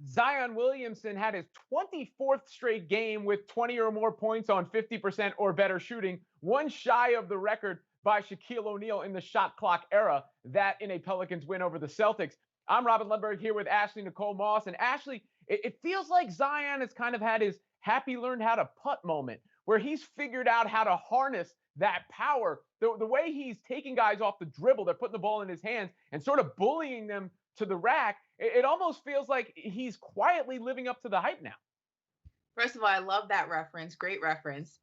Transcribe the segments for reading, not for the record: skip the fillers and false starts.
Zion Williamson had his 24th straight game with 20 or more points on 50% or better shooting, one shy of the record by Shaquille O'Neal in the shot clock era, that in a Pelicans win over the Celtics. I'm Robin Lundberg here with Ashley Nicole Moss. And Ashley, it feels like Zion has kind of had his happy learned how to putt moment, where he's figured out how to harness that power. The way he's taking guys off the dribble, they're putting the ball in his hands and sort of bullying them to the rack. It almost feels like he's quietly living up to the hype now. First of all, I love that reference. Great reference.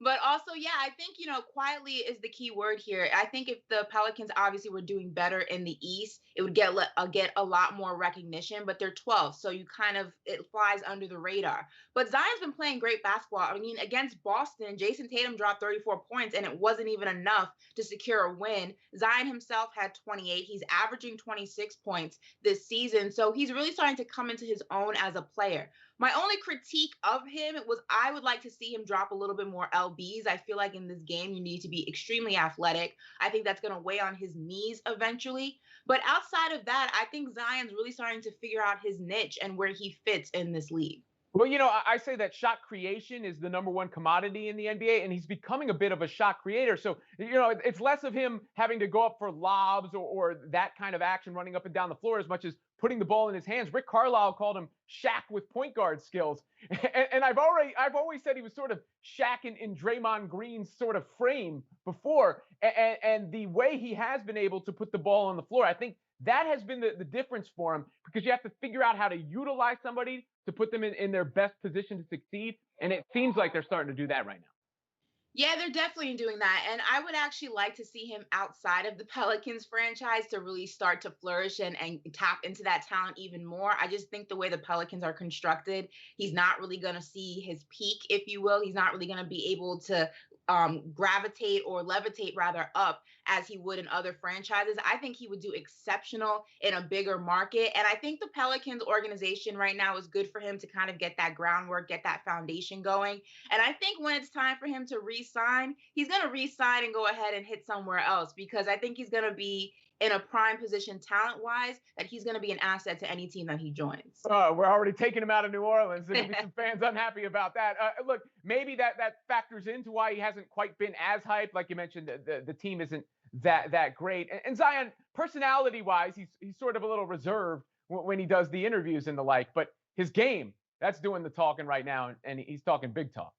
But also, yeah, I think, quietly is the key word here. I think if the Pelicans obviously were doing better in the East, it would get a lot more recognition, but they're 12, so it flies under the radar. But Zion's been playing great basketball. I mean, against Boston, Jason Tatum dropped 34 points, and it wasn't even enough to secure a win. Zion himself had 28. He's averaging 26 points this season, so he's really starting to come into his own as a player. My only critique of him was I would like to see him drop a little bit more LBs. I feel like in this game, you need to be extremely athletic. I think that's going to weigh on his knees eventually. But outside of that, I think Zion's really starting to figure out his niche and where he fits in this league. Well, I say that shot creation is the number one commodity in the NBA, and he's becoming a bit of a shot creator. So, it's less of him having to go up for lobs or that kind of action running up and down the floor as much as putting the ball in his hands. Rick Carlisle called him Shaq with point guard skills. And I've always said he was sort of Shaq in Draymond Green's sort of frame before. And the way he has been able to put the ball on the floor, I think that has been the difference for him, because you have to figure out how to utilize somebody to put them in their best position to succeed. And it seems like they're starting to do that right now. Yeah, they're definitely doing that. And I would actually like to see him outside of the Pelicans franchise to really start to flourish and tap into that talent even more. I just think the way the Pelicans are constructed, he's not really going to see his peak, if you will. He's not really going to be able to gravitate or levitate rather up as he would in other franchises. I think he would do exceptional in a bigger market. And I think the Pelicans organization right now is good for him to kind of get that groundwork, get that foundation going. And I think when it's time for him to re-sign, he's going to re-sign and go ahead and hit somewhere else, because I think he's going to be in a prime position talent-wise that he's going to be an asset to any team that he joins. We're already taking him out of New Orleans. There could be some fans unhappy about that. Look, maybe that factors into why he hasn't quite been as hyped. Like you mentioned, the team isn't that great. And Zion, personality-wise, he's sort of a little reserved when he does the interviews and the like. But his game, that's doing the talking right now, and he's talking big talk.